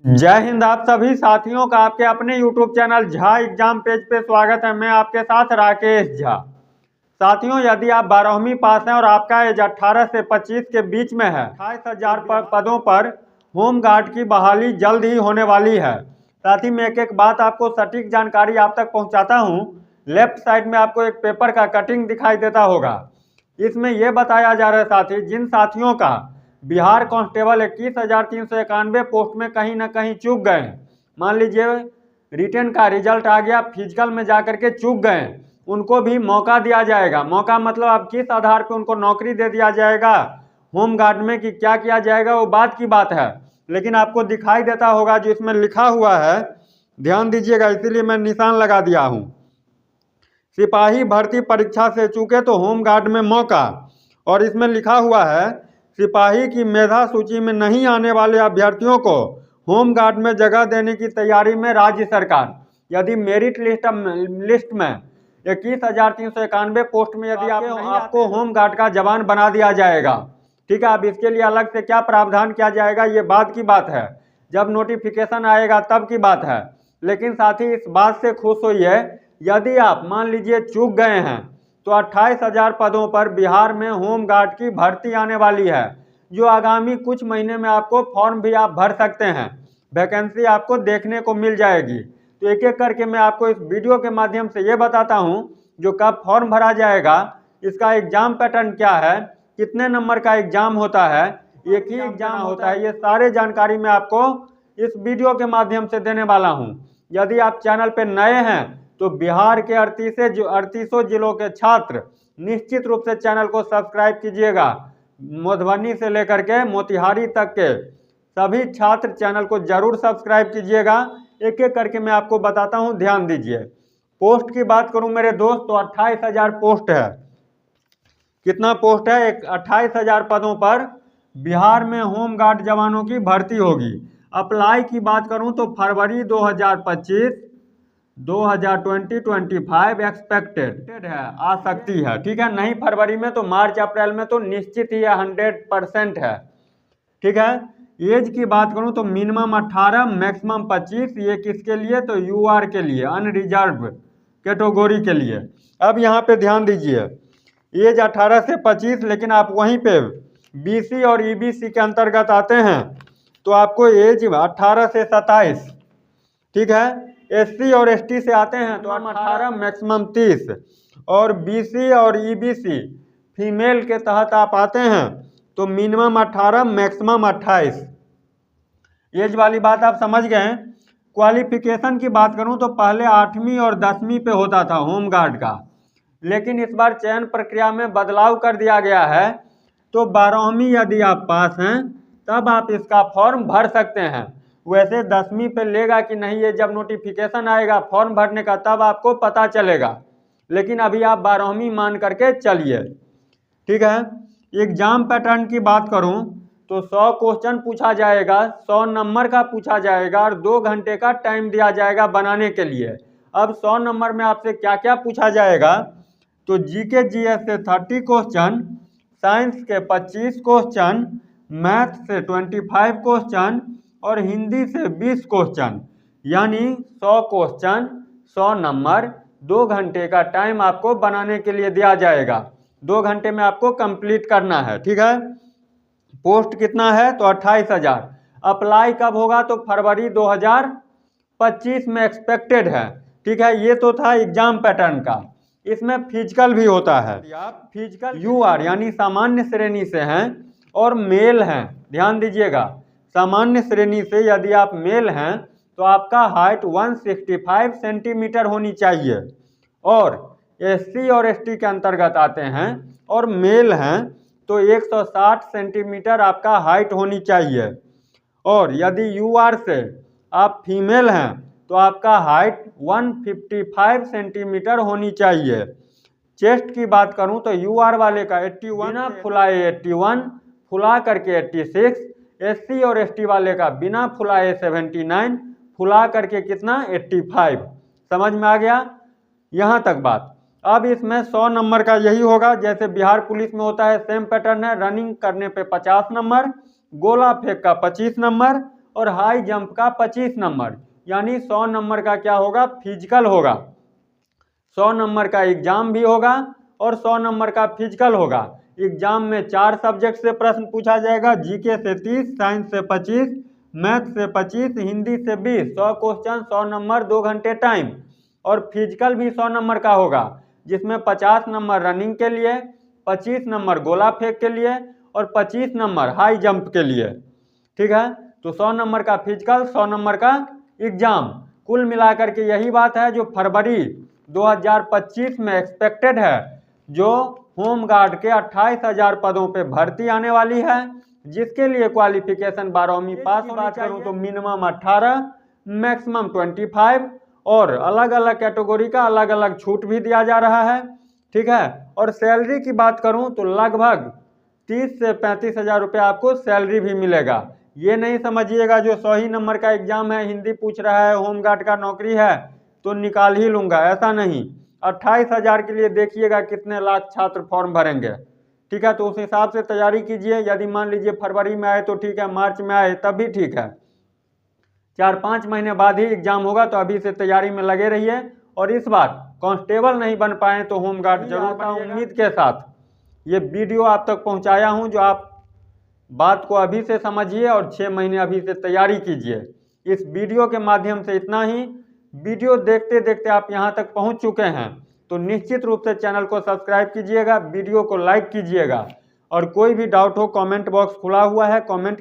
जय हिंद। आप सभी साथियों का आपके अपने YouTube channel Jha exam page पे स्वागत है। मैं आपके साथ राकेश झा। साथियों, यदि आप 12वीं पास हैं और आपका एज 18 से 25 के बीच में है, 28,000 पदों पर होम गार्ड की बहाली जल्द ही होने वाली है। साथ ही में एक एक बात आपको सटीक जानकारी आप तक पहुंचाता हूं। लेफ्ट साइड में आपको एक पेपर का कटिंग दिखाई देता होगा। इसमें यह बताया जा रहा है साथी, जिन साथियों का बिहार कांस्टेबल 21,391 पोस्ट में कहीं ना कहीं चूक गए, मान लीजिए रिटर्न का रिजल्ट आ गया, फिजिकल में जाकर के चूक गए, उनको भी मौका दिया जाएगा। मौका मतलब आप किस आधार पे उनको नौकरी दे दिया जाएगा होम गार्ड में, कि क्या किया जाएगा वो बात की बात है। लेकिन आपको दिखाई देता होगा जो इसमें लिखा हुआ है, ध्यान दीजिएगा, इसीलिए मैं निशान लगा दिया हूँ। सिपाही भर्ती परीक्षा से चूके तो होम गार्ड में मौका, और इसमें लिखा हुआ है सिपाही की मेधा सूची में नहीं आने वाले अभ्यर्थियों को होम गार्ड में जगह देने की तैयारी में राज्य सरकार। यदि मेरिट लिस्ट में 21,391 पोस्ट में यदि आपको होम गार्ड का जवान बना दिया जाएगा, ठीक है। अब इसके लिए अलग से क्या प्रावधान किया जाएगा ये बात की बात है, जब नोटिफिकेशन आएगा तब की बात है। लेकिन साथ ही इस बात से खुश होइए, यदि आप मान लीजिए चूक गए हैं तो 28,000 पदों पर बिहार में होम गार्ड की भर्ती आने वाली है, जो आगामी कुछ महीने में आपको फॉर्म भी आप भर सकते हैं। वैकेंसी आपको देखने को मिल जाएगी। तो एक एक करके मैं आपको इस वीडियो के माध्यम से ये बताता हूँ जो कब फॉर्म भरा जाएगा, इसका एग्जाम पैटर्न क्या है, कितने नंबर का एग्जाम होता है, एक ही एग्जाम होता है, ये सारे जानकारी मैं आपको इस वीडियो के माध्यम से देने वाला हूँ। यदि आप चैनल पर नए हैं तो बिहार के 38 जिलों के छात्र निश्चित रूप से चैनल को सब्सक्राइब कीजिएगा। मधुबनी से लेकर के मोतिहारी तक के सभी छात्र चैनल को जरूर सब्सक्राइब कीजिएगा। एक एक करके मैं आपको बताता हूं, ध्यान दीजिए। पोस्ट की बात करूं मेरे दोस्त तो 28,000 पोस्ट है। कितना पोस्ट है? 28,000 पदों पर बिहार में होम गार्ड जवानों की भर्ती होगी। अप्लाई की बात करूं तो फरवरी 2025 2025 एक्सपेक्टेड है, आ सकती है, ठीक है। नहीं फरवरी में तो मार्च अप्रैल में तो निश्चित ही 100% है, ठीक है। एज की बात करूं तो मिनिमम 18 मैक्सिमम 25। ये किसके लिए? तो यूआर के लिए, अनरिजर्व कैटेगरी के लिए। अब यहाँ पे ध्यान दीजिए, एज 18 से 25, लेकिन आप वहीं पे बीसी और ईबीसी के अंतर्गत आते हैं तो आपको एज 18 से 27, ठीक है। एससी और एसटी से आते हैं तो 18 मैक्सिमम 30, और बीसी और ईबीसी फीमेल के तहत आप आते हैं तो मिनिमम 18 मैक्सिमम 28। एज वाली बात आप समझ गए। क्वालिफिकेशन की बात करूं तो पहले 8वीं और 10वीं पे होता था होम गार्ड का, लेकिन इस बार चयन प्रक्रिया में बदलाव कर दिया गया है। तो 12वीं यदि आप पास हैं तब आप इसका फॉर्म भर सकते हैं। वैसे 10वीं पे लेगा कि नहीं ये जब नोटिफिकेशन आएगा फॉर्म भरने का तब आपको पता चलेगा, लेकिन अभी आप 12वीं मान करके चलिए, ठीक है। एग्जाम पैटर्न की बात करूं तो 100 क्वेश्चन पूछा जाएगा, 100 नंबर का पूछा जाएगा, और 2 घंटे का टाइम दिया जाएगा बनाने के लिए। अब 100 नंबर में आपसे क्या क्या पूछा जाएगा? तो जीके जीएस से 30 क्वेश्चन, साइंस के 25 क्वेश्चन, मैथ से 25 क्वेश्चन, और हिंदी से 20 क्वेश्चन, यानी 100 क्वेश्चन 100 नंबर, 2 घंटे का टाइम आपको बनाने के लिए दिया जाएगा। 2 घंटे में आपको कंप्लीट करना है, ठीक है। पोस्ट कितना है? तो 28,000। अप्लाई कब होगा? तो फरवरी 2025 में एक्सपेक्टेड है, ठीक है। ये तो था एग्जाम पैटर्न का। इसमें फिजिकल भी होता है। आप फिजिकल यूआर यानी सामान्य श्रेणी से हैं और मेल हैं, ध्यान दीजिएगा। सामान्य श्रेणी से यदि आप मेल हैं तो आपका हाइट 165 सेंटीमीटर होनी चाहिए, और एससी और एसटी के अंतर्गत आते हैं और मेल हैं तो 160 सेंटीमीटर आपका हाइट होनी चाहिए। और यदि यूआर से आप फीमेल हैं तो आपका हाइट 155 सेंटीमीटर होनी चाहिए। चेस्ट की बात करूं तो यूआर वाले का 81, बिना फुलाए 81, फुला करके 86। एससी और एसटी वाले का बिना फुलाए 79, फुला करके कितना? 85। समझ में आ गया यहाँ तक बात। अब इसमें 100 नंबर का यही होगा जैसे बिहार पुलिस में होता है, सेम पैटर्न है। रनिंग करने पे 50 नंबर, गोला फेंक का 25 नंबर, और हाई जंप का 25 नंबर, यानी 100 नंबर का क्या होगा, फिजिकल होगा। 100 नंबर का एग्जाम भी होगा और 100 नंबर का फिजिकल होगा। एग्जाम में 4 सब्जेक्ट से प्रश्न पूछा जाएगा, जीके से 30, साइंस से 25, मैथ से 25, हिंदी से 20। 100 क्वेश्चन 100 नंबर, 2 घंटे टाइम। और फिजिकल भी 100 नंबर का होगा, जिसमें 50 नंबर रनिंग के लिए, 25 नंबर गोला फेंक के लिए और 25 नंबर हाई जंप के लिए। ठीक है, तो 100 नंबर का फिजिकल, 100 नंबर का एग्जाम। कुल मिलाकर के यही बात है जो फरवरी 2025 में एक्सपेक्टेड है, जो होम गार्ड के 28,000 पदों पे भर्ती आने वाली है, जिसके लिए क्वालिफिकेशन 12वीं पास होनी चाहिए। तो मिनिमम 18, मैक्सिमम 25 और अलग अलग कैटेगरी का अलग अलग छूट भी दिया जा रहा है। ठीक है, और सैलरी की बात करूं तो लगभग 30 से 35 हजार रुपये आपको सैलरी भी मिलेगा। ये नहीं समझिएगा जो 100 ही नंबर का एग्जाम है, हिंदी पूछ रहा है, होमगार्ड का नौकरी है तो निकाल ही लूंगा, ऐसा नहीं। 28,000 के लिए देखिएगा कितने लाख छात्र फॉर्म भरेंगे। ठीक है, तो उस हिसाब से तैयारी कीजिए। यदि मान लीजिए फरवरी में आए तो ठीक है, मार्च में आए तब भी ठीक है, 4-5 महीने बाद ही एग्जाम होगा, तो अभी से तैयारी में लगे रहिए। और इस बार कांस्टेबल नहीं बन पाए तो होमगार्ड जरूर बनिएगा। उम्मीद के साथ ये वीडियो आप तक पहुंचाया हूं, जो आप बात को अभी से समझिए और 6 महीने अभी से तैयारी कीजिए। इस वीडियो के माध्यम से इतना ही। वीडियो देखते देखते आप यहां तक पहुंच चुके हैं तो निश्चित रूप से चैनल को सब्सक्राइब कीजिएगा, वीडियो को लाइक कीजिएगा और कोई भी डाउट हो कमेंट बॉक्स खुला हुआ है, कमेंट